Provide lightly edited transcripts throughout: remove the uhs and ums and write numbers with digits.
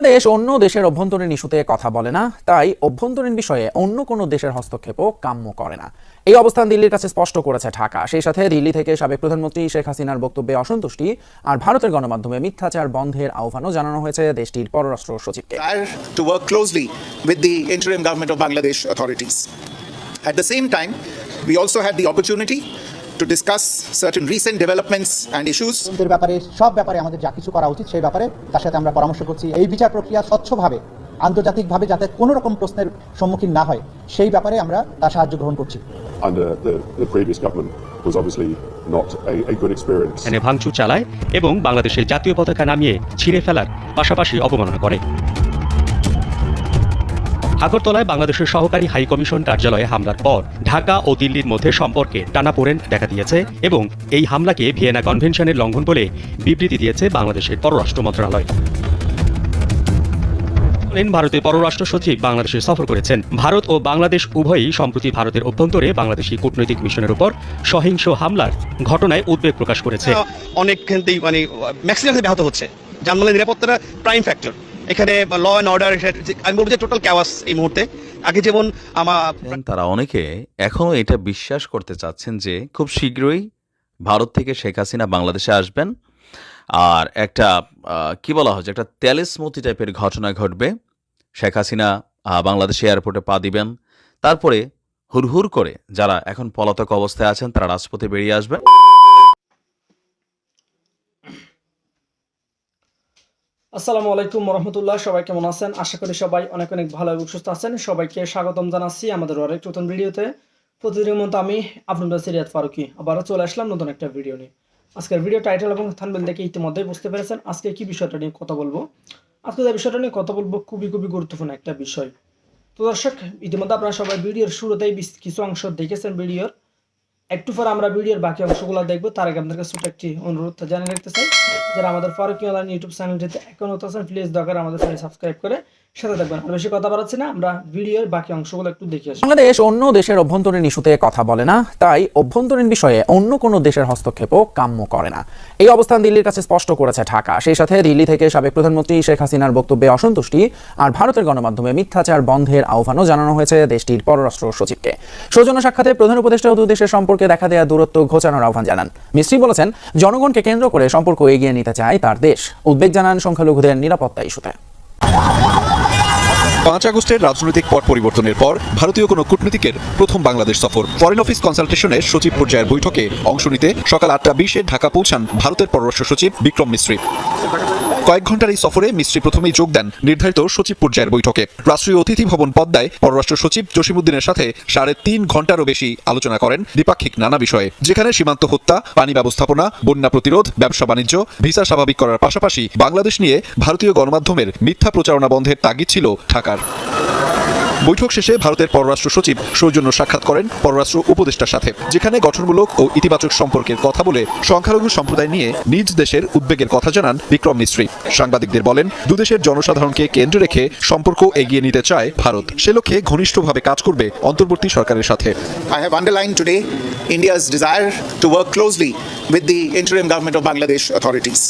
দেশ অন্য দেশের অভ্যন্তরীণ ইস্যুতে কথা বলে না, তাই অভ্যন্তরীণ বিষয়ে অন্য কোনো দেশের হস্তক্ষেপও কাম্য করে না। এই অবস্থান দিল্লির কাছে স্পষ্ট করেছে ঢাকা। সেই সাথে দিল্লি থেকে সাবেক প্রধানমন্ত্রী শেখ হাসিনার বক্তব্যে অসন্তুষ্টি আর ভারতের গণমাধ্যমে মিথ্যাচার বন্ধের আহ্বানও জানানো হয়েছে দেশটির পররাষ্ট্র সচিবকে। To work closely with the interim government of Bangladesh authorities. At the same time, we also had the opportunity to discuss certain recent developments and issues. সব ব্যাপারে আমাদের যা কিছু করা উচিত সেই ব্যাপারে তার সাথে আমরা পরামর্শ করছি। এই বিচার প্রক্রিয়া স্বচ্ছভাবে আন্তর্জাতিকভাবে যাতে কোনো রকম প্রশ্নের সম্মুখীন না হয় সেই ব্যাপারে আমরা তার সাহায্য গ্রহণ করছি। Under the previous government was obviously not a good experience. এনে ভাঙচুর চালায় এবং বাংলাদেশের জাতীয় পতাকা নামিয়ে ছিঁড়ে ফেলার পাশাপাশি অপমাননা করে। আগরতলায় বাংলাদেশের সহকারী হাই কমিশন কার্যালয়ে হামলার পর ঢাকা ও দিল্লির মধ্যে সম্পর্কে টানাপোড়েন দেখা দিয়েছে এবং এই হামলাকে ভিয়েনা কনভেনশনের লঙ্ঘন বলে বিবৃতি দিয়েছে বাংলাদেশের পররাষ্ট্র মন্ত্রণালয়। ভারতের পররাষ্ট্র সচিব বাংলাদেশে সফর করেছেন। ভারত ও বাংলাদেশ উভয়ই সম্প্রতি ভারতের অভ্যন্তরে বাংলাদেশি কূটনৈতিক মিশনের উপর সহিংস হামলার ঘটনায় উদ্বেগ প্রকাশ করেছে। অনেক ক্ষেত্রেই ম্যাক্সিমাম ব্যাহত হচ্ছে, যানবাহনের নিরাপত্তাটা প্রাইম ফ্যাক্টর। এখানে ল অ্যান্ড অর্ডার আমি বলবো যে টোটাল ক্যাওয়াস এই মুহূর্তে। আগে যেমন তারা অনেকে এখনো এটা বিশ্বাস করতে চাচ্ছেন যে খুব শীঘ্রই ভারত থেকে শেখ হাসিনা বাংলাদেশে আসবেন আর একটা কি বলা হচ্ছে একটা তেলেসমতি টাইপের ঘটনা ঘটবে। শেখ হাসিনা বাংলাদেশ এয়ারপোর্টে পা দিবেন, তারপরে হুড়হুড় করে যারা এখন পলাতক অবস্থায় আছেন তারা রাজপথে বেরিয়ে আসবেন। আসসালামু আলাইকুম রহমতুল্লাহ। সবাই কেমন আছেন? আশা করি সবাই অনেক অনেক ভালো এবং সুস্থ আছেন। সবাইকে স্বাগতম জানাচ্ছি আমাদের আরেক নতুন ভিডিওতে। প্রতিদিনের মতো আমি আপনাদের সিরিয়াত ফারুকি আবারও চলে আসলাম নতুন একটা ভিডিও নিয়ে। আজকের ভিডিও টাইটেল এবং থাম্বনেল দেখে ইতিমধ্যেই বুঝতে পেরেছেন আজকে কি বিষয়টা নিয়ে কথা বলবো। আজকে যে বিষয়টা নিয়ে কথা বলবো খুবই গুরুত্বপূর্ণ একটা বিষয়। তো দর্শক, ইতিমধ্যে আপনারা সবাই ভিডিওর শুরুতেই কিছু অংশ দেখেছেন ভিডিওর। একটু পর আমরা ভিডিওর বাকি অংশগুলো দেখবো। তার আগে আপনাদের ছোট একটি অনুরোধ জানিয়ে রাখতে চাই, যারা আমাদের ফারুকি অনলাইন ইউটিউব চ্যানেলটিতে এখন আছেন প্লিজ দয়া করে আমাদের চ্যানেল সাবস্ক্রাইব করে সাথে থাকবেন। আর বেশি কথা বাড়াচ্ছি না, আমরা ভিডিওর বাকি অংশগুলো একটু দেখে আসি। বাংলাদেশ অন্য দেশের অভ্যন্তরীণ ইস্যুতে কথা বলে না, তাই অভ্যন্তরীণ বিষয়ে অন্য কোনো দেশের হস্তক্ষেপও কাম্য করে না। এই অবস্থান দিল্লির কাছে স্পষ্ট করেছে ঢাকা। সেই সাথে দিল্লি থেকে সাবেক প্রধানমন্ত্রী শেখ হাসিনার বক্তব্যে অসন্তুষ্টি আর ভারতের গণমাধ্যমে মিথ্যাচার বন্ধের আহ্বানও জানানো হয়েছে দেশটির পররাষ্ট্র সচিবকে। সৌজন্য সাক্ষাতে প্রধান উপদেষ্টা দুই দেশের সম্পর্কে দেখা দেয়া দূরত্ব ঘোচানোর আহ্বান জানান। মিস্ত্রি বলেছেন, জনগণকে কেন্দ্র করে সম্পর্ক এগিয়ে নিতে চায় তার দেশ। উদ্বেগ জানান সংখ্যালঘুদের নিরাপত্তা ইস্যুতে। 5 আগস্টের রাজনৈতিক পট পরিবর্তনের পর ভারতীয় কোনো কূটনীতিকের প্রথম বাংলাদেশ সফর। ফরেন অফিস কনসালটেশনের সচিব পর্যায়ের বৈঠকে অংশ নিতে সকাল 8:20-এ ঢাকা পৌঁছান ভারতের পররাষ্ট্র সচিব বিক্রম মিশ্রি। কয়েক ঘন্টার এই সফরে মিশ্রি প্রথমেই যোগ দেন নির্ধারিত সচিব পর্যায়ের বৈঠকে। রাষ্ট্রীয় অতিথি ভবন পদ্মায় পররাষ্ট্র সচিব জসিমউদ্দিনের সাথে 3.5 ঘন্টারও বেশি আলোচনা করেন দ্বিপাক্ষিক নানা বিষয়ে, যেখানে সীমান্ত হত্যা, পানি ব্যবস্থাপনা, বন্যা প্রতিরোধ, ব্যবসা বাণিজ্য, ভিসা স্বাভাবিক করার পাশাপাশি বাংলাদেশ নিয়ে ভারতীয় গণমাধ্যমের মিথ্যা প্রচারণা বন্ধের তাগিদ ছিল ঢাকার। বৈঠক শেষে ভারতের পররাষ্ট্র সচিব সৌজন্য সাক্ষাৎ করেন পররাষ্ট্র উপদেষ্টার সাথে, যেখানে গঠনমূলক ও ইতিবাচক সম্পর্কের কথা বলে সংখ্যালঘু সম্প্রদায় নিয়ে নিজ দেশের উদ্বেগের কথা জানান বিক্রম মিশ্রি। সাংবাদিকদের বলেন, দুদেশের জনসাধারণকে কেন্দ্রে রেখে সম্পর্ক এগিয়ে নিতে চায় ভারত। সে লক্ষ্যে ঘনিষ্ঠভাবে কাজ করবে অন্তর্বর্তী সরকারের সাথে। I have underlined today India's desire to work closely with the interim government of Bangladesh authorities.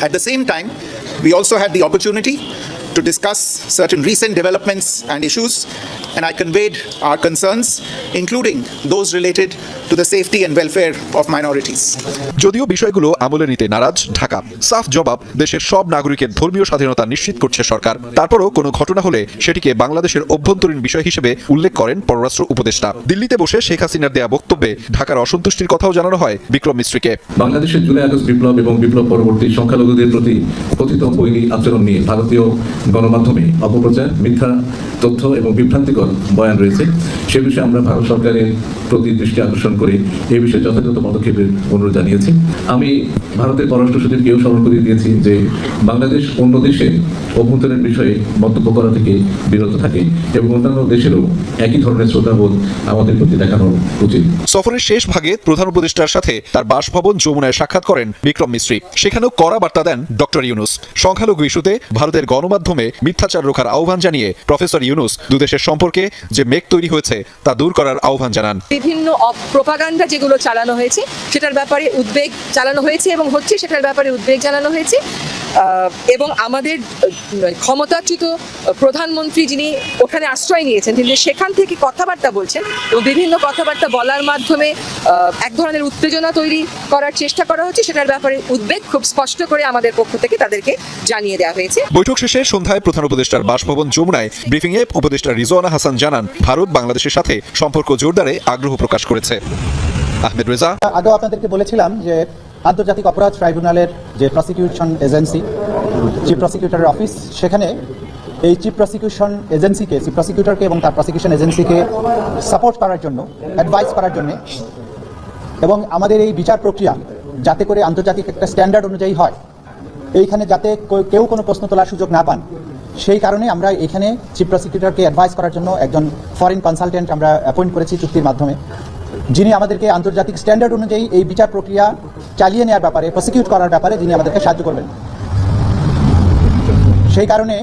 At the same time, we also had the opportunity to discuss certain recent developments and issues, and I conveyed our concerns, including those related to the safety and welfare of minorities. যদিও বিষয়গুলো আমলে নিতে নারাজ ঢাকা, সাফ জবাব দেশের সব নাগরিকের ধর্মীয় স্বাধীনতা নিশ্চিত করছে সরকার। তারপরও কোনো ঘটনা হলে সেটিকে বাংলাদেশের অভ্যন্তরীণ বিষয় হিসেবে উল্লেখ করেন পররাষ্ট্র উপদেষ্টা। দিল্লিতে বসে শেখ হাসিনার দেয়া বক্তব্যে ঢাকার অসন্তুষ্টির কথাও জানানো হয় বিক্রম মিশ্রিকে। বাংলাদেশের জুলাই আগস্ট বিপ্লব এবং বিপ্লব পরবর্তী সংখ্যালঘুদের প্রতি কথিত বৈরী আচরণ নিয়ে ভারতীয় গণমাধ্যমে অপপ্রচার, মিথ্যা তথ্য এবং বিভ্রান্তিকর বয়ান রয়েছে। সে বিষয়ে আমরা ভারত সরকারের প্রতি দৃষ্টি আকর্ষণ করে এই বিষয়ে যথাযথ পদক্ষেপের অনুরোধ জানিয়েছি। আমি ভারতের পররাষ্ট্র সচিবকেও স্মরণ করিয়ে দিয়েছি যে বাংলাদেশ অন্য দেশের অভ্যন্তরীণ বিষয়ে মন্তব্য করা থেকে বিরত থাকে এবং অন্যান্য দেশেরও একই ধরনের শ্রদ্ধাবোধ আমাদের প্রতি দেখানো উচিত। সফরের শেষ ভাগে প্রধান উপদেষ্টার সাথে তার বাসভবন যমুনায় সাক্ষাৎ করেন বিক্রম মিশ্রি। সেখানেও কড়া বার্তা দেন ডক্টর ইউনুস। সংখ্যালঘু ইস্যুতে ভারতের গণমাধ্যমে মিথ্যাচার রোখার আহ্বান জানিয়ে প্রফেসর ইউনুস দুদেশের সম্পর্কে যে মেঘ তৈরি হয়েছে তা দূর করার আহ্বান জানান। বিভিন্ন প্রোপাগান্ডা যেগুলো চালানো হয়েছে সেটার ব্যাপারে উদ্বেগ চালানো হয়েছে এবং হচ্ছে, সেটার ব্যাপারে উদ্বেগ জানানো হয়েছে এবং আমাদের ক্ষমতাচ্যুত প্রধানমন্ত্রী যিনি ওখানে আশ্রয় নিয়েছেন, তিনি সেখান থেকে কথাবার্তা বলছেন এবং বিভিন্ন কথাবার্তা বলার মাধ্যমে এক ধরনের উত্তেজনা তৈরি করার চেষ্টা করা হচ্ছে, সেটার ব্যাপারে উদ্বেগ খুব স্পষ্ট করে আমাদের পক্ষ থেকে তাদেরকে জানিয়ে দেওয়া হয়েছে। বৈঠক শেষে সন্ধ্যায় প্রধান উপদেষ্টার বাসভবন যমুনায় ব্রিফিংয়ে উপদেষ্টা রিজওয়ানা হাসান জানান, ভারত বাংলাদেশের সাথে সম্পর্ক জোরদারে আগ্রহ প্রকাশ করেছে। আহমেদ রেজা। আগেও আপনাদেরকে বলেছিলাম যে আন্তর্জাতিক অপরাধ ট্রাইব্যুনালের যে প্রসিকিউশন এজেন্সি, চিফ প্রসিকিউটরের অফিস, সেখানে এই চিফ প্রসিকিউটরকে এবং তার প্রসিকিউশন এজেন্সিকে সাপোর্ট করার জন্য, অ্যাডভাইস করার জন্য, এবং আমাদের এই বিচার প্রক্রিয়া যাতে করে আন্তর্জাতিক একটা স্ট্যান্ডার্ড অনুযায়ী হয়, এইখানে যাতে কেউ কোনো প্রশ্ন তোলার সুযোগ না পান, সেই কারণে আমরা এখানে চিফ প্রসিকিউটরকে অ্যাডভাইস করার জন্য একজন ফরেন কনসালটেন্ট আমরা অ্যাপয়েন্ট করেছি চুক্তির মাধ্যমে, যিনি আমাদেরকে আন্তর্জাতিক স্ট্যান্ডার্ড অনুযায়ী এই বিচার প্রক্রিয়া চালিয়ে নেওয়ার ব্যাপারে, প্রসিকিউট করার ব্যাপারে যিনি আমাদেরকে সাহায্য করবেন। সেই কারণে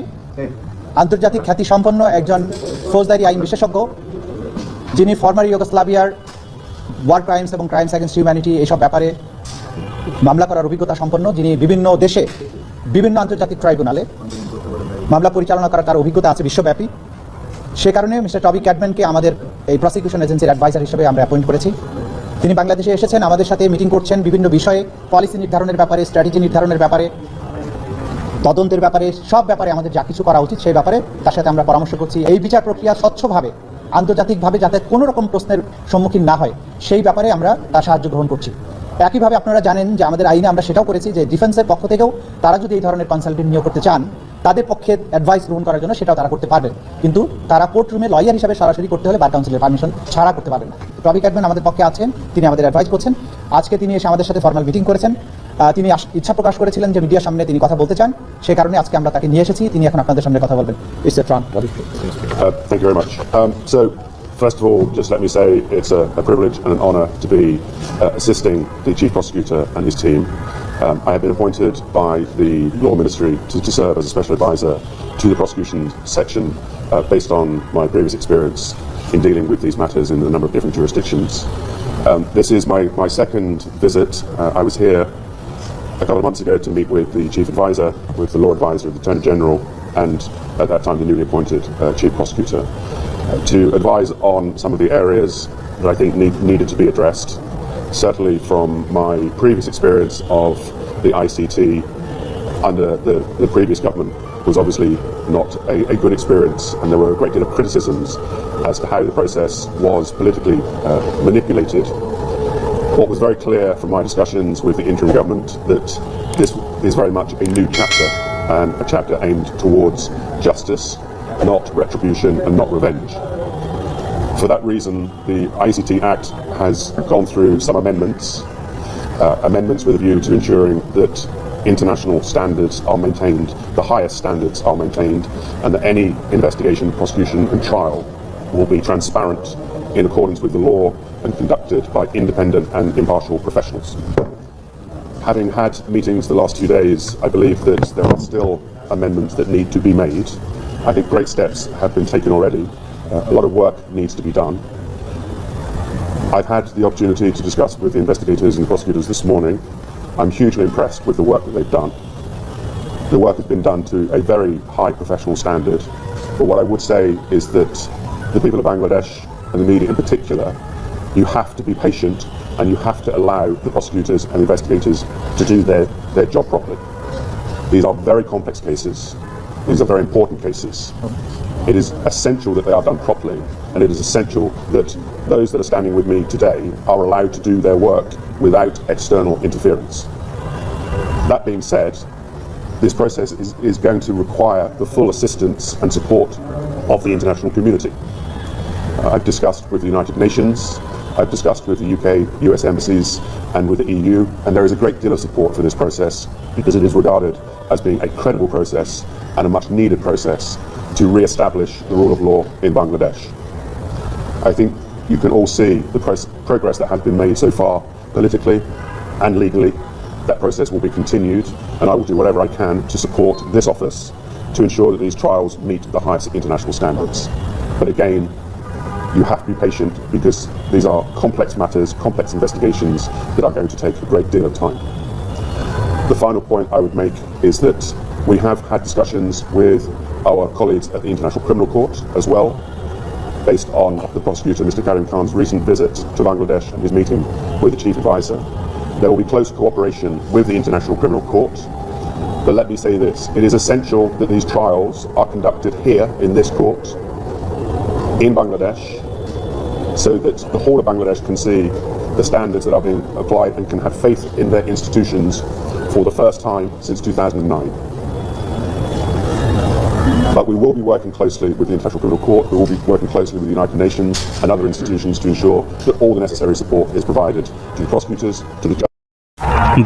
আন্তর্জাতিক খ্যাতিসম্পন্ন একজন ফৌজদারি আইন বিশেষজ্ঞ, যিনি ফর্মার ইউগোস্লাভিয়ার ওয়ার ক্রাইমস এবং ক্রাইমস এগেন্স্ট হিউম্যানিটি এইসব ব্যাপারে মামলা করার অভিজ্ঞতা সম্পন্ন, যিনি বিভিন্ন দেশে বিভিন্ন আন্তর্জাতিক ট্রাইব্যুনালে মামলা পরিচালনা করার তার অভিজ্ঞতা আছে বিশ্বব্যাপী। সে কারণে মিস্টার টবি ক্যাডম্যানকে আমাদের এই প্রসিকিউশন এজেন্সির অ্যাডভাইজার হিসেবে আমরা অ্যাপয়েন্ট করেছি। তিনি বাংলাদেশে এসেছেন, আমাদের সাথে মিটিং করছেন, বিভিন্ন বিষয়ে পলিসি নির্ধারণের ব্যাপারে, স্ট্র্যাটেজি নির্ধারণের ব্যাপারে, তদন্তের ব্যাপারে, সব ব্যাপারে আমাদের যা কিছু করা উচিত সেই ব্যাপারে তার সাথে আমরা পরামর্শ করছি। এই বিচার প্রক্রিয়া স্বচ্ছভাবে, আন্তর্জাতিকভাবে যাতে কোনো রকম প্রশ্নের সম্মুখীন না হয় সেই ব্যাপারে আমরা তার সাহায্য গ্রহণ করছি। একইভাবে আপনারা জানেন যে আমাদের আইনে আমরা সেটাও করেছি যে ডিফেন্সের পক্ষ থেকেও তারা যদি এই ধরনের কনসালটেন্ট নিয়োগ করতে চান, তাদের পক্ষে অ্যাডভাইস গ্রহণ করার জন্য সেটাও তারা করতে পারবেন, কিন্তু তারা কোর্ট রুমে লয়ার হিসাবে সরাসরি করতে হলে বার কাউন্সিলের পারমিশন ছাড়া করতে পারবেন না। টবি ক্যাডম্যান আমাদের পক্ষে আছেন, তিনি আমাদের অ্যাডভাইস করছেন। আজকে তিনি এসে আমাদের সাথে ফর্মাল মিটিং করেছেন। তিনি ইচ্ছা প্রকাশ করেছিলেন যে মিডিয়ার সামনে তিনি কথা বলতে চান, সে কারণে আজকে আমরা তাকে নিয়ে এসেছি। তিনি এখন আপনাদের সামনে কথা বলবেন। Thank you very much. So, first of all, just let me say it's a privilege and an honour to be assisting the Chief Prosecutor and his team. I have been appointed by the Law Ministry to serve as a Special Advisor to the Prosecution Section based on my previous experience in dealing with these matters in a number of different jurisdictions. This is my second visit. I was here a couple of months ago to meet with the Chief Advisor, with the Law Advisor of the Attorney General, and at that time the newly appointed Chief Prosecutor, to advise on some of the areas that I think needed to be addressed. Certainly from my previous experience of the ICT under the previous government was obviously not a good experience, and there were a great deal of criticisms as to how the process was politically manipulated. What was very clear from my discussions with the interim government that this is very much a new chapter, and a chapter aimed towards justice, not retribution and not revenge. For that reason, the ICT Act has gone through some amendments with a view to ensuring that international standards are maintained, the highest standards are maintained, and that any investigation, prosecution and trial will be transparent in accordance with the law and conducted by independent and impartial professionals. Having had meetings the last 2 days, I believe that there are still amendments that need to be made. I think great steps have been taken already. A lot of work needs to be done. I've had the opportunity to discuss with the investigators and the prosecutors this morning. I'm hugely impressed with the work that they've done. The work has been done to a very high professional standard. But what I would say is that the people of Bangladesh, and the media in particular, you have to be patient and you have to allow the prosecutors and investigators to do their job properly. These are very complex cases. These are very important cases. It is essential that they are done properly, and it is essential that those that are standing with me today are allowed to do their work without external interference. That being said, this process is going to require the full assistance and support of the international community. I've discussed with the United Nations, I've discussed with the UK, US embassies, and with the EU, and there is a great deal of support for this process because it is regarded as being a credible process and a much needed process to re-establish the rule of law in Bangladesh. I think you can all see the progress that has been made so far politically and legally. That process will be continued, and I will do whatever I can to support this office to ensure that these trials meet the highest international standards. But again, you have to be patient because these are complex matters, complex investigations that are going to take a great deal of time. The final point I would make is that We have had discussions with our colleagues at the International Criminal Court as well, based on the prosecutor, Mr. Karim Khan's recent visit to Bangladesh and his meeting with the chief advisor. There will be close cooperation with the International Criminal Court. But let me say this, it is essential that these trials are conducted here in this court, in Bangladesh, so that the whole of Bangladesh can see the standards that are being applied and can have faith in their institutions for the first time since 2009. But we will be working closely with the International Criminal Court, we will be working closely with the United Nations and other institutions to ensure that all the necessary support is provided to the prosecutors, to the judges.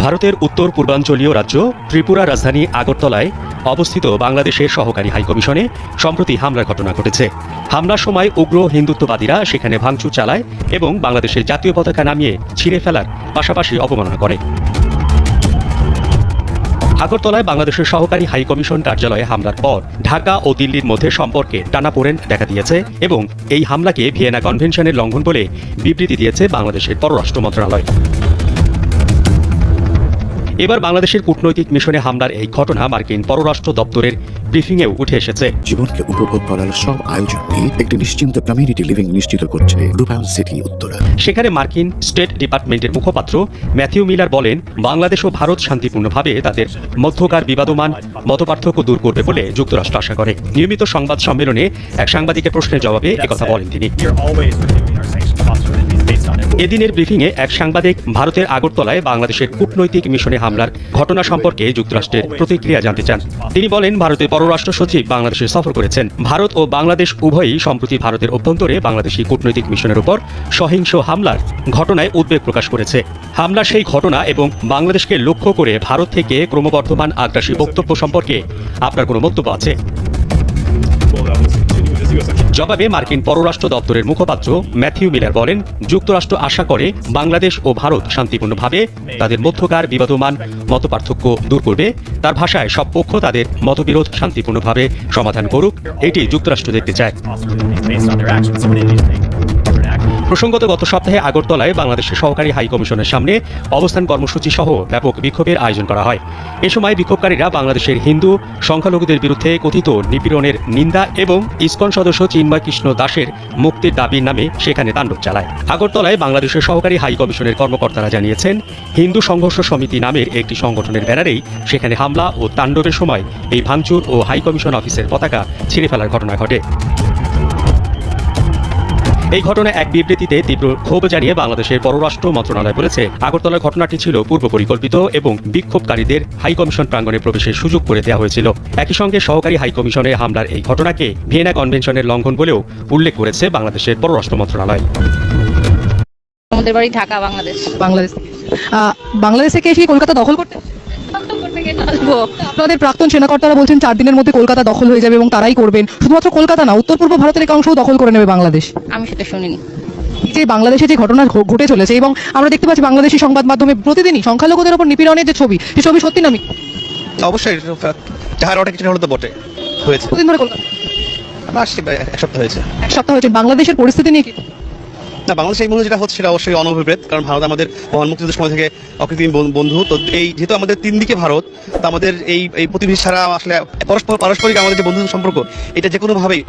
ভারতের উত্তর পূর্বাঞ্চলীয় রাজ্য ত্রিপুরা রাজধানী আগরতলায় অবস্থিত বাংলাদেশের সহকারী হাইকমিশনে সম্প্রতি হামলার ঘটনা ঘটেছে। হামলার সময় উগ্র হিন্দুত্ববাদীরা সেখানে ভাঙচুর চালায় এবং বাংলাদেশের জাতীয় পতাকা নামিয়ে ছিঁড়ে ফেলার পাশাপাশি অবমাননা করে। আগরতলায় বাংলাদেশের সহকারী হাইকমিশন কার্যালয়ে হামলার পর ঢাকা ও দিল্লির মধ্যে সম্পর্কে টানাপোড়েন দেখা দিয়েছে এবং এই হামলাকে ভিয়েনা কনভেনশনের লঙ্ঘন বলে বিবৃতি দিয়েছে বাংলাদেশের পররাষ্ট্র মন্ত্রণালয়। এবার বাংলাদেশের কূটনৈতিক মিশনে হামলার এই ঘটনা মার্কিন পররাষ্ট্র দপ্তরের ব্রিফিংয়েও উঠে এসেছে। জীবনকে উপভোগ করার সব আয়োজন নিয়ে একটি নিশ্চিন্ত কমিউনিটি লিভিং নিশ্চিত করছে রূপায়ণ সিটি উত্তরা। সেখানে মার্কিন স্টেট ডিপার্টমেন্টের মুখপাত্র ম্যাথিউ মিলার বলেন, বাংলাদেশ ও ভারত শান্তিপূর্ণভাবে তাদের মধ্যকার বিবাদমান মতপার্থক্য দূর করবে বলে যুক্তরাষ্ট্র আশা করে। নিয়মিত সংবাদ সম্মেলনে এক সাংবাদিকের প্রশ্নের জবাবে একথা বলেন তিনি। এদিনের ব্রিফিংয়ে এক সাংবাদিক ভারতের আগরতলায় বাংলাদেশের কূটনৈতিক মিশনে হামলার ঘটনা সম্পর্কে যুক্তরাষ্ট্রের প্রতিক্রিয়া জানতে চান। তিনি বলেন, ভারতের পররাষ্ট্র সচিব বাংলাদেশে সফর করেছেন। ভারত ও বাংলাদেশ উভয়ই সম্প্রতি ভারতের অভ্যন্তরে বাংলাদেশি কূটনৈতিক মিশনের উপর সহিংস হামলার ঘটনায় উদ্বেগ প্রকাশ করেছে। হামলার সেই ঘটনা এবং বাংলাদেশকে লক্ষ্য করে ভারত থেকে ক্রমবর্ধমান আগ্রাসী বক্তব্য সম্পর্কে আপনার কোনো মন্তব্য আছে? জবাবে মার্কিন পররাষ্ট্র দপ্তরের মুখপাত্র ম্যাথিউ মিলার বলেন, যুক্তরাষ্ট্র আশা করে বাংলাদেশ ও ভারত শান্তিপূর্ণভাবে তাদের মধ্যকার বিবাদমান মতপার্থক্য দূর করবে। তার ভাষায় সব পক্ষ তাদের মতবিরোধ শান্তিপূর্ণভাবে সমাধান করুক, এটি যুক্তরাষ্ট্র দেখতে চায়। প্রসঙ্গত গত সপ্তাহে আগরতলায় বাংলাদেশের সহকারী হাইকমিশনের সামনে অবস্থান কর্মসূচি সহ ব্যাপক বিক্ষোভের আয়োজন করা হয়। এ সময় বিক্ষোভকারীরা বাংলাদেশের হিন্দু সংখ্যালঘুদের বিরুদ্ধে কথিত নিপীড়নের নিন্দা এবং ইসকন সদস্য চিন্ময় কৃষ্ণ দাসের মুক্তির দাবির নামে সেখানে তাণ্ডব চালায়। আগরতলায় বাংলাদেশের সহকারী হাইকমিশনের কর্মকর্তারা জানিয়েছেন, হিন্দু সংঘর্ষ সমিতি নামের একটি সংগঠনের ব্যানারেই সেখানে হামলা ও তাণ্ডবের সময় এই ভাঙচুর ও হাইকমিশন অফিসের পতাকা ছিঁড়ে ফেলার ঘটনা ঘটে। এই ঘটনায় এক বিবৃতিতে তীব্র ক্ষোভ জানিয়ে বাংলাদেশের পররাষ্ট্র মন্ত্রণালয় বলেছে, আগরতলার ঘটনাটি ছিল পূর্ব পরিকল্পিত এবং বিক্ষোভকারীদের হাইকমিশন প্রাঙ্গণে প্রবেশের সুযোগ করে দেওয়া হয়েছিল। একই সঙ্গে সহকারী হাইকমিশনে হামলার এই ঘটনাকে ভিয়েনা কনভেনশনের লঙ্ঘন বলেও উল্লেখ করেছে বাংলাদেশের পররাষ্ট্র মন্ত্রণালয়। আমাদের বাড়ি ঢাকা, বাংলাদেশ। বাংলাদেশ থেকে এসে কলকাতা দখল করতে আপনাদের প্রাক্তন সেনাকর্তারা বলছেন 4 দিনের মধ্যে কলকাতা দখল হয়ে যাবে এবং তারাই করবেন। শুধুমাত্র কলকাতা না, উত্তর পূর্ব ভারতের এক অংশও দখল করে নেবে বাংলাদেশ। আমি সেটা শুনিনি। যে বাংলাদেশে যে ঘটনা ঘটে চলেছে এবং আমরা দেখতে পাচ্ছি বাংলাদেশি সংবাদ মাধ্যমে প্রতিদিনই সংখ্যালঘুদের উপর নিপীড়নের যে ছবি, সে ছবি সত্যি নামি অবশ্যই যাহার অনেক কিছু হলো তো বটে হয়েছে। কতদিন ধরে কলকাতা? এক সপ্তাহ হয়েছে। এক সপ্তাহ হয়েছে। বাংলাদেশের পরিস্থিতি নিয়ে কি? না, বাংলাদেশ এই মুহূর্তে যেটা হচ্ছে সেটা অবশ্যই অনভিপ্রেত, কারণ ভারত আমাদের মহান মুক্তিযুদ্ধের সময় থেকে অকৃত্রিম বন্ধু। তো এই যেহেতু আমাদের 3 দিকে ভারত, তো আমাদের এই প্রতিবেশী ছাড়া আসলে পারস্পরিক আমাদের যে বন্ধুত্ব সম্পর্ক, এটা যে কোনোভাবেই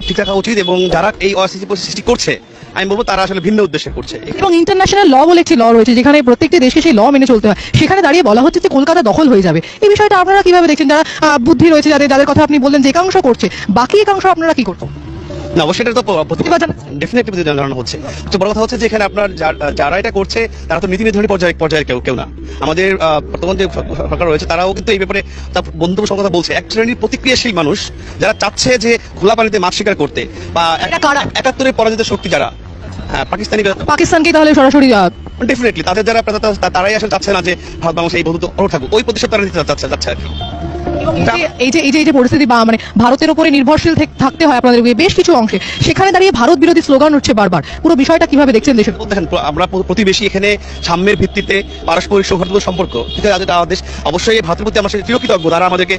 ঠিক রাখা উচিত। এবং যারা এই অস্থিতি সৃষ্টি করছে, আমি বলবো তারা আসলে ভিন্ন উদ্দেশ্যে করছে। এবং ইন্টারন্যাশনাল ল বলে একটি ল রয়েছে যেখানে প্রত্যেকটি দেশকে সেই ল মেনে চলতে হয়। সেখানে দাঁড়িয়ে বলা হচ্ছে যে কলকাতা দখল হয়ে যাবে। এই বিষয়টা আপনারা কিভাবে দেখছেন? যারা বুদ্ধি রয়েছে, যাদের কথা আপনি বললেন যে একাংশ করছে, বাকি একাংশ আপনারা কি করছেন? না, অবশ্যই এটা তো ডেফিনেটলি প্রতিবাদ জানানো হচ্ছে। তো বড় কথা হচ্ছে যে এখানে আপনার যারা এটা করছে তারা তো নীতি নির্ধারণী পর্যায়ের কেউ না। আমাদের বর্তমান যে সরকার রয়েছে তারাও কিন্তু এই ব্যাপারে তার বন্ধুত্ব কথা বলছে। এক শ্রেণীর প্রতিক্রিয়াশীল মানুষ যারা চাচ্ছে যে খোলা পানিতে মাছ শিকার করতে, বা 71-এর পরাজিত শক্তি যারা পাকিস্তানকে তাহলে সরাসরি ডেফিনেটলি তাদের যারা তারাই আসলে চাচ্ছে না যে ভারত বাংলাদেশ এই বন্ধুত্ব অটুট থাকুক, ওই প্রতিশোধ তারা নিতে চাচ্ছে আর কি। এই যে পরিস্থিতি বা মানে ভারতের উপরে নির্ভরশীল থাকতে হয় আপনাদের বেশ কিছু অংশে, সেখানে দাঁড়িয়ে ভারত বিরোধী স্লোগান উঠছে বারবার। পুরো বিষয়টা কিভাবে দেখছেন? দেশের দেখেন, আমরা প্রতিবেশী, এখানে সাম্যের ভিত্তিতে পারস্পরিক সৌহার্দ্য সম্পর্ক দেশ। অবশ্যই ভারতের প্রতি আমরা চিরকৃতজ্ঞ। তারা আমাদেরকে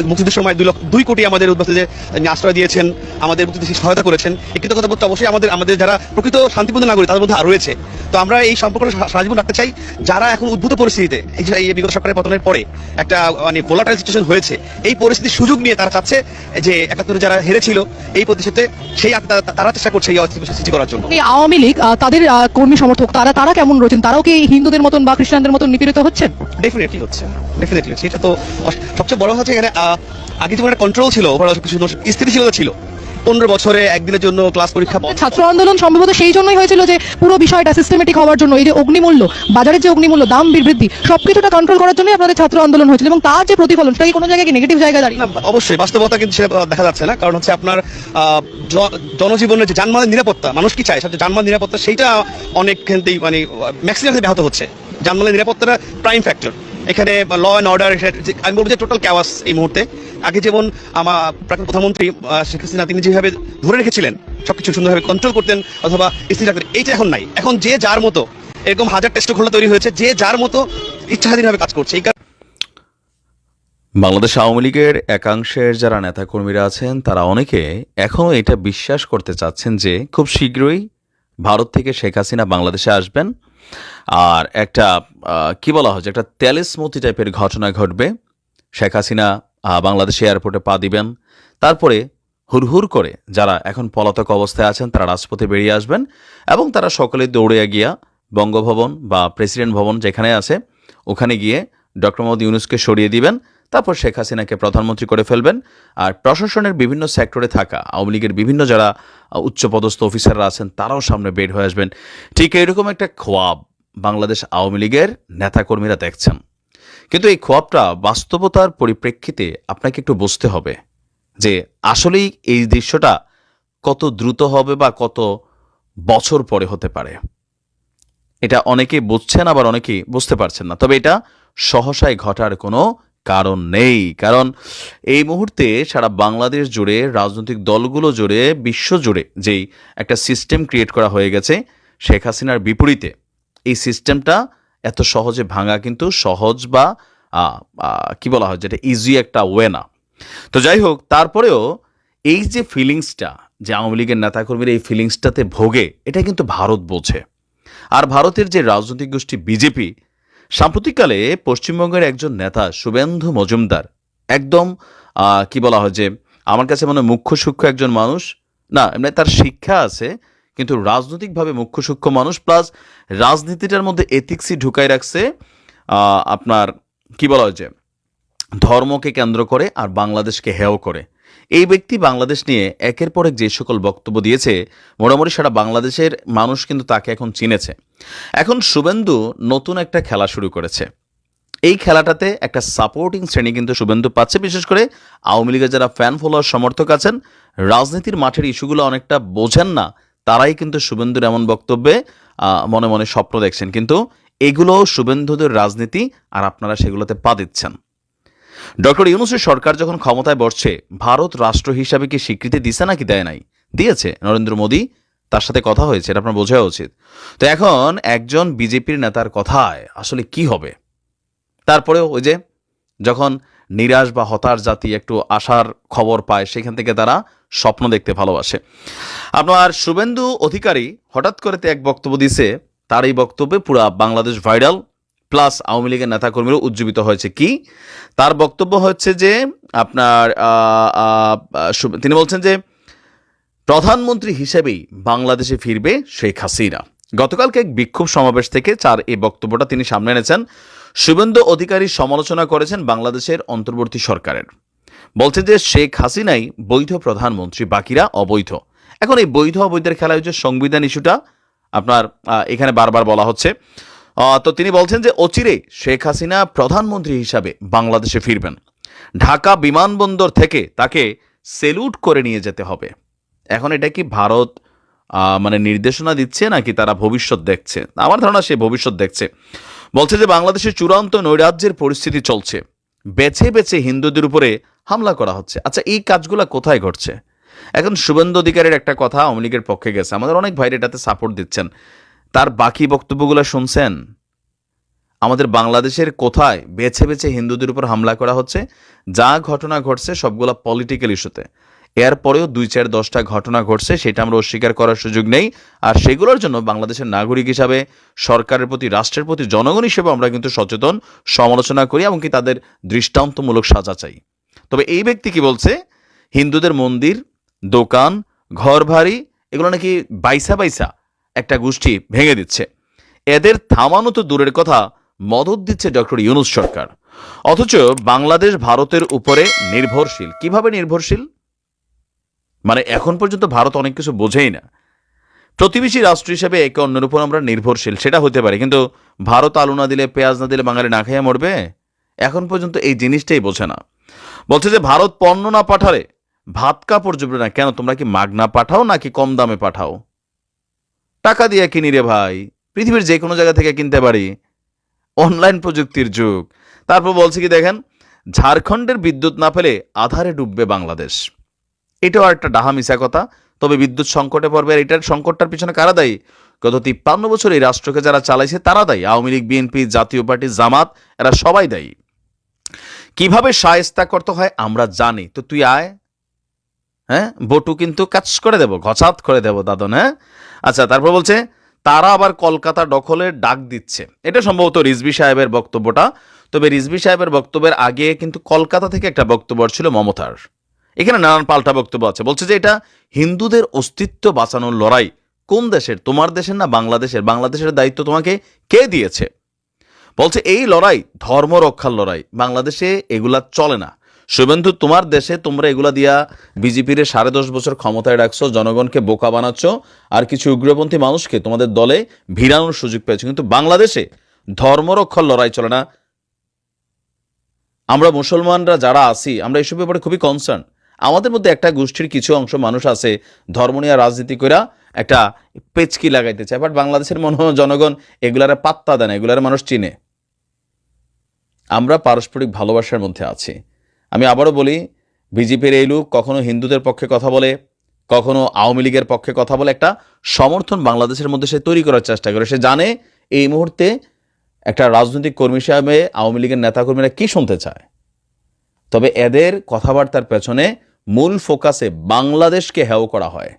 মুক্তিযুদ্ধের সময় 2 কোটি আমাদের উদ্বাস্তুদের আশ্রয় দিয়েছেন, আমাদের মুক্তিযুদ্ধে সহায়তা করেছেন। এই কৃতজ্ঞতা বলতে অবশ্যই আমাদের যারা প্রকৃত শান্তিপূর্ণ নাগরিক তাদের মধ্যে রয়েছে। তো আমরা এই সম্পর্কটা সারা জীবন রাখতে চাই। যারা এখন উদ্ভূত পরিস্থিতিতে এই বিগত সরকারের পতনের পরে একটা মানে ভোলাটাইল সিচুয়েশন হয়েছে, এই পরিস্থিতির সুযোগ নিয়ে তারা চাচ্ছে যে ৭১ যারা হেরেছিল এই প্রতিশোধে সেই তারা চেষ্টা করছে এই অস্থিতিশীল সৃষ্টি করার জন্য। এই আওয়ামী লীগ তাদের কর্মী সমর্থক তারা কেমন রয়েছেন? তারাও কি হিন্দুদের মতন বা খ্রিস্টানদের মতন নিপীড়িত হচ্ছেন? ডেফিনেটলি হচ্ছে, ডেফিনেটলি। সেটা তো সবচেয়ে বড় হচ্ছে এখানে আগে যেমন একটা কন্ট্রোল ছিল, কিছু স্থিতিশীলতা ছিল। 15 বছরে একদিনের জন্য ক্লাস পরীক্ষা বন্ধ। ছাত্র আন্দোলন সম্ভবত সেই জন্যই হয়েছিল যে পুরো বিষয়টা সিস্টেমেটিক হওয়ার জন্য, এই যে অগ্নিমূল্য, বাজারের যে অগ্নিমূল্য, দাম বৃদ্ধি, সবকিছুটা কন্ট্রোল করার জন্যই আপনাদের ছাত্র আন্দোলন হয়েছিল, এবং তার যে প্রতিফলন সেটা কি কোনো জায়গায় কি নেগেটিভ জায়গায় দাঁড়িয়ে? না, অবশ্যই বাস্তবতা কিন্তু সেটা দেখা যাচ্ছে না। কারণ হচ্ছে আপনার জনজীবনের যে যানবাহনের নিরাপত্তা, মানুষ কি চায় সবচেয়ে যানবাহন নিরাপত্তা, সেইটা অনেকখানেই মানে ম্যাক্সিমাম ব্যাহত হচ্ছে। যানবাহনের নিরাপত্তাটা প্রাইম ফ্যাক্টর এখানে। ল অ্যান্ড অর্ডার, আমি বলবো যে টোটাল ক্যাওয়াস এই মুহূর্তে। আগে যেমন আমার প্রাক্তন প্রধানমন্ত্রী শেখ হাসিনা তিনি যেভাবে ধরে রেখেছিলেন, সবকিছু সুন্দরভাবে কন্ট্রোল করতেন অথবা স্থির রাখতেন, এইটা এখন নাই। এখন যে যার মতো, এরকম হাজার টেস্ট খোলা তৈরি হয়েছে, যে যার মতো ইচ্ছাধীনভাবে কাজ করছে। এই বাংলাদেশ আওয়ামী লীগের একাংশের যারা নেতাকর্মীরা আছেন তারা অনেকে এখনও এটা বিশ্বাস করতে চাচ্ছেন যে খুব শীঘ্রই ভারত থেকে শেখ হাসিনা বাংলাদেশে আসবেন, আর একটা কি বলা হয় যে একটা তেলেসমতি টাইপের ঘটনা ঘটবে। শেখ হাসিনা বাংলাদেশ এয়ারপোর্টে পা দিবেন, তারপরে হুড়হুড় করে যারা এখন পলাতক অবস্থায় আছেন তারা রাজপথে বেরিয়ে আসবেন এবং তারা সকলে দৌড়ে গিয়া বঙ্গভবন বা প্রেসিডেন্ট ভবন যেখানে আছে ওখানে গিয়ে ডক্টর মোহাম্মদ ইউনূসকে সরিয়ে দিবেন, তারপর শেখ হাসিনাকে প্রধানমন্ত্রী করে ফেলবেন। আর প্রশাসনের বিভিন্ন সেক্টরে থাকা আওয়ামী লীগের বিভিন্ন যারা উচ্চপদস্থ অফিসাররা আছেন তারাও সামনে বের হয়ে আসবেন। ঠিক এরকম একটা খোয়াব বাংলাদেশ আওয়ামী লীগের নেতাকর্মীরা দেখছেন। কিন্তু এই খোয়াবটা বাস্তবতার পরিপ্রেক্ষিতে আপনাকে একটু বুঝতে হবে যে আসলেই এই দৃশ্যটা কত দ্রুত হবে বা কত বছর পরে হতে পারে। এটা অনেকেই বুঝছেন, আবার অনেকেই বুঝতে পারছেন না। তবে এটা সহসায় ঘটার কোনো কারণ নেই, কারণ এই মুহূর্তে সারা বাংলাদেশ জুড়ে, রাজনৈতিক দলগুলো জুড়ে, বিশ্ব জুড়ে যেই একটা সিস্টেম ক্রিয়েট করা হয়ে গেছে শেখ হাসিনার বিপরীতে, এই সিস্টেমটা এত সহজে ভাঙা কিন্তু সহজ বা কি বলা হয় যেটা ইজি একটা ওয়ে না। তো যাই হোক, তারপরেও এই যে ফিলিংসটা যে আওয়ামী লীগের নেতাকর্মীরা এই ফিলিংসটাতে ভোগে, এটা কিন্তু ভারত বোঝে। আর ভারতের যে রাজনৈতিক গোষ্ঠী বিজেপি, সাম্প্রতিককালে পশ্চিমবঙ্গের একজন নেতা শুভেন্দু মজুমদার একদম কি বলা হয় যে আমার কাছে মনে হয় মুখ্য সূক্ষ্ম একজন মানুষ না, এমনি তার শিক্ষা আছে কিন্তু রাজনৈতিকভাবে মুখ্য সূক্ষ্ম মানুষ, প্লাস রাজনীতিটার মধ্যে এথিক্সই ঢুকাই রাখছে আপনার কি বলা হয় যে ধর্মকে কেন্দ্র করে আর বাংলাদেশকে হেয় করে। এই ব্যক্তি বাংলাদেশ নিয়ে একের পর এক যে সকল বক্তব্য দিয়েছে, মোটামুটি সারা বাংলাদেশের মানুষ কিন্তু তাকে এখন চিনেছে। এখন শুভেন্দু নতুন একটা খেলা শুরু করেছে। এই খেলাটাতে একটা সাপোর্টিং শ্রেণী কিন্তু শুভেন্দু পাচ্ছে, বিশেষ করে আওয়ামী লীগের যারা ফ্যান ফলোয়ার সমর্থক আছেন, রাজনীতির মাঠের ইস্যুগুলো অনেকটা বোঝেন না, তারাই কিন্তু শুভেন্দুর এমন বক্তব্যে মনে মনে স্বপ্ন দেখছেন। কিন্তু এগুলো শুভেন্দুদের রাজনীতি, আর আপনারা সেগুলোতে পা দিচ্ছেন। ডক্টর ইউনূসের সরকার যখন ক্ষমতায় বসছে, ভারত রাষ্ট্র হিসাবে কি স্বীকৃতি দিছে নাকি দেয় নাই? দিয়েছে। নরেন্দ্র মোদী, তার সাথে কথা হয়েছে, এটা আপনার বোঝা উচিত। তো এখন একজন বিজেপির নেতার কথায় আসলে কি হবে? তারপরেও ওই যে যখন নিরাশ বা হতাশ জাতি একটু আশার খবর পায়, সেখান থেকে তারা স্বপ্ন দেখতে ভালোবাসে। আপনার শুভেন্দু অধিকারী হঠাৎ করে এক বক্তব্য দিছে, তার এই বক্তব্যে পুরা বাংলাদেশ ভাইরাল, প্লাস আওয়ামী লীগের নেতাকর্মীরাও উজ্জীবিত হয়েছে। কি তার বক্তব্য হচ্ছে যে আপনার তিনি বলছেন যে প্রধানমন্ত্রী হিসেবেই বাংলাদেশে ফিরবে শেখ হাসিনা। গতকালকে এক বিক্ষোভ সমাবেশ থেকে এই বক্তব্যটা তিনি সামনে এনেছেন। শুভেন্দু অধিকারী সমালোচনা করেছেন বাংলাদেশের অন্তর্বর্তী সরকারের, বলছেন যে শেখ হাসিনাই বৈধ প্রধানমন্ত্রী, বাকিরা অবৈধ। এখন এই বৈধ অবৈধের খেলা হচ্ছে সংবিধান ইস্যুটা আপনার এখানে বারবার বলা হচ্ছে। তো তিনি বলছেন যে অচিরে শেখ হাসিনা প্রধানমন্ত্রী হিসাবে বাংলাদেশে ফিরবেন, ঢাকা বিমানবন্দর থেকে তাকে সেলুট করে নিয়ে যেতে হবে। এখন এটা কি ভারত মানে নির্দেশনা দিচ্ছে নাকি তারা ভবিষ্যৎ দেখছে? আমার ধারণা সে ভবিষ্যৎ দেখছে। বলছে যে বাংলাদেশের চূড়ান্ত নৈরাজ্যের পরিস্থিতি চলছে, বেছে বেছে হিন্দুদের উপরে হামলা করা হচ্ছে। আচ্ছা, এই কাজগুলো কোথায় ঘটছে? এখন শুভেন্দু অধিকারীর একটা কথা আওয়ামী লীগের পক্ষে গেছে, আমাদের অনেক ভাইরা এটাতে সাপোর্ট দিচ্ছেন। তার বাকি বক্তব্যগুলো শুনছেন? আমাদের বাংলাদেশের কোথায় বেছে বেছে হিন্দুদের উপর হামলা করা হচ্ছে? যা ঘটনা ঘটছে সবগুলা পলিটিক্যাল ইস্যুতে। এরপরেও 2-4-10টা ঘটনা ঘটছে, সেটা আমরা অস্বীকার করার সুযোগ নেই। আর সেগুলোর জন্য বাংলাদেশের নাগরিক হিসাবে, সরকারের প্রতি, রাষ্ট্রের প্রতি, জনগণ হিসেবে আমরা কিন্তু সচেতন, সমালোচনা করি, এমনকি তাদের দৃষ্টান্তমূলক সাজা চাই। তবে এই ব্যক্তি কি বলছে, হিন্দুদের মন্দির, দোকান, ঘর বাড়ি এগুলো নাকি বাইসা বাইসা একটা গোষ্ঠী ভেঙে দিচ্ছে। এদের থামানো তো দূরের কথা, মদত দিচ্ছে ডক্টর ইউনূস সরকার। অথচ বাংলাদেশ ভারতের উপরে নির্ভরশীল। কিভাবে নির্ভরশীল? মানে এখন পর্যন্ত ভারত অনেক কিছু বোঝেই না। প্রতিবেশী রাষ্ট্র হিসেবে একে অন্যের উপর আমরা নির্ভরশীল, সেটা হতে পারে, কিন্তু ভারত আলু না দিলে, পেঁয়াজ না দিলে বাঙালি না খাইয়া মরবে? এখন পর্যন্ত এই জিনিসটাই বোঝে না। বলছে যে ভারত পণ্য না পাঠালে ভাত কাপড় জুটবে না। কেন, তোমরা কি মাগনা পাঠাও নাকি কম দামে পাঠাও? টাকা দিয়ে কিনি রে ভাই, পৃথিবীর যে কোনো জায়গা থেকে কিনতে পারি, অনলাইন প্রযুক্তির যুগ। তারপর বলছে কি দেখেন, ঝাড়খণ্ডের বিদ্যুৎ না পেলে আধারে ডুববে বাংলাদেশ। এটাও একটা ডাহা মিশা কথা। তবে বিদ্যুৎ সংকটে পড়বে, আর এটার সংকটটার পিছনে কারা দায়ী? গত 53 বছর এই রাষ্ট্রকে যারা চালাইছে তারা দায়ী। আওয়ামী লীগ, বিএনপি, জাতীয় পার্টি, জামাত, এরা সবাই দায়ী। কিভাবে শায়েস্তা করতে হয় আমরা জানি। তো তুই আয়, হ্যাঁ, বটু কিন্তু কাজ করে দেব, ঘচাত করে দেব দাদন। হ্যাঁ, আচ্ছা, তারপর বলছে তারা আবার কলকাতা দখলের ডাক দিচ্ছে। এটা সম্ভবত রিজভী সাহেবের বক্তব্যটা। তবে রিজভী সাহেবের বক্তব্যের আগে কিন্তু কলকাতা থেকে একটা বক্তব্য ছিল মমতার। এখানে নানান পাল্টা বক্তব্য আছে। বলছে যে এটা হিন্দুদের অস্তিত্ব বাঁচানোর লড়াই। কোন দেশের? তোমার দেশের না বাংলাদেশের? বাংলাদেশের দায়িত্ব তোমাকে কে দিয়েছে? বলছে এই লড়াই ধর্ম রক্ষার লড়াই, বাংলাদেশে এগুলা চলে না। শুভেন্দু, তোমার দেশে তোমরা এগুলা দিয়া বিজেপির 10.5 বছর ক্ষমতায় রাখছো, জনগণকে বোকা বানাচ্ছ, আর কিছু উগ্রপন্থী মানুষকে তোমাদের দলে ভিড়ানোর সুযোগ পেয়েছো, কিন্তু বাংলাদেশে ধর্ম রক্ষার লড়াই চলে না। আমরা মুসলমানরা যারা আছি, আমরা এসব ব্যাপারে খুবই কনসার্ন। আমাদের মধ্যে একটা গোষ্ঠীর কিছু অংশ মানুষ আছে ধর্ম নিয়ে রাজনীতি করে একটা পেচকি লাগাইতে চায়, বাট বাংলাদেশের জনগণ এগুলার পাত্তা দেয় না, এগুলার মানুষ চিনে। আমরা পারস্পরিক ভালোবাসার মধ্যে আছি। আমি আবারও বলি, বিজেপির এই লোক কখনো হিন্দুদের পক্ষে কথা বলে, কখনো আওয়ামী লীগের পক্ষে কথা বলে, একটা সমর্থন বাংলাদেশের মধ্যে সে তৈরি করার চেষ্টা করে। সে জানে এই মুহূর্তে একটা রাজনৈতিক কর্মী হিসাবে আওয়ামী লীগের নেতাকর্মীরা কি শুনতে চায়। তবে এদের কথাবার্তার পেছনে মূল ফোকাসে বাংলাদেশকে হেয় করা হয়।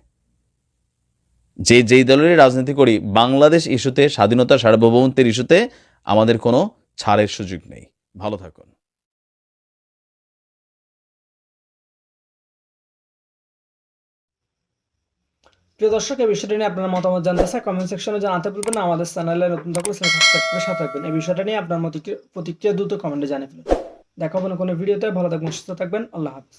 যেই দলেরই রাজনীতি করি, বাংলাদেশ ইস্যুতে, স্বাধীনতা সার্বভৌমত্বের ইস্যুতে আমাদের কোনো ছাড়ের সুযোগ নেই। ভালো থাকুন। প্রিয় দর্শক, এই বিষয়টা নিয়ে আপনার মতামত জানতে চাই, কমেন্ট সেকশনে জানাতে ভুলবেন না। আমাদের চ্যানেলে নতুন থাকলে সাবস্ক্রাইব করে সাথে থাকবেন। এই বিষয়টা নিয়ে আপনার প্রতিক্রিয়া দ্রুত কমেন্টে জানিয়ে ফেলুন। দেখা হবে না কোনো ভিডিওতে। ভালো থাকবেন, সুস্থ থাকবেন। আল্লাহ হাফেজ।